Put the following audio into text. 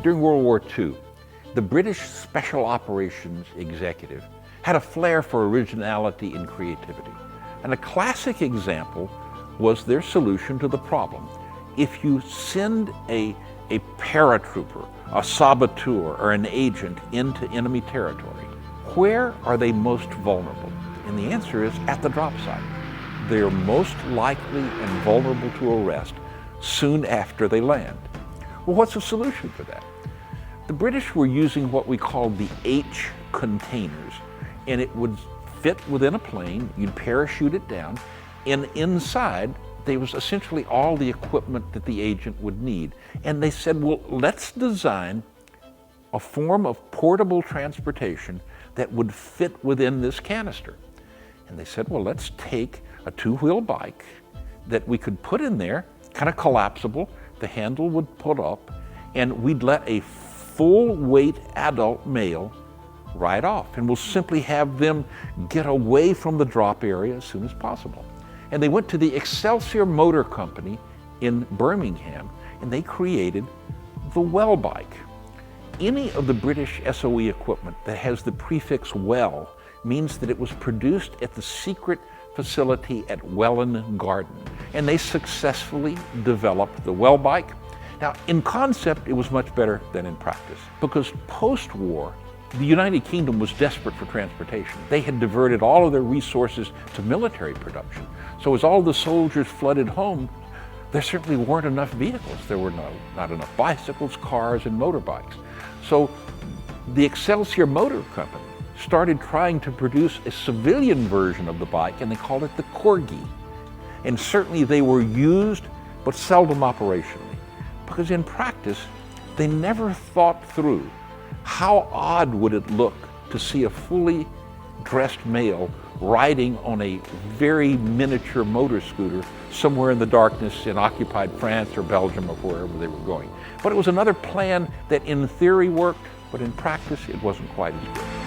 During World War II, the British Special Operations Executive had a flair for originality and creativity. And a classic example was their solution to the problem. If you send a paratrooper, a saboteur, or an agent into enemy territory, where are they most vulnerable? And the answer is at the drop site. They are most likely and vulnerable to arrest soon after they land. Well, what's the solution for that? The British were using what we called the H containers, and it would fit within a plane. You'd parachute it down, and inside there was essentially all the equipment that the agent would need. And they said, well, let's design a form of portable transportation that would fit within this canister. And they said, well, let's take a two-wheel bike that we could put in there, kind of collapsible. The handle would pull up, and we'd let a full-weight adult male ride off, and we'll simply have them get away from the drop area as soon as possible. And they went to the Excelsior Motor Company in Birmingham, and they created the Welbike. Any of the British SOE equipment that has the prefix Well means that it was produced at the secret facility at Welland Garden, and they successfully developed the Welbike. Now, in concept, it was much better than in practice, because post-war, the United Kingdom was desperate for transportation. They had diverted all of their resources to military production. So as all the soldiers flooded home, there certainly weren't enough vehicles. There were not enough bicycles, cars, and motorbikes. So the Excelsior Motor Company started trying to produce a civilian version of the bike, and they called it the Corgi. And certainly they were used, but seldom operationally, because in practice, they never thought through how odd would it look to see a fully dressed male riding on a very miniature motor scooter somewhere in the darkness in occupied France or Belgium or wherever they were going. But it was another plan that in theory worked, but in practice it wasn't quite as good.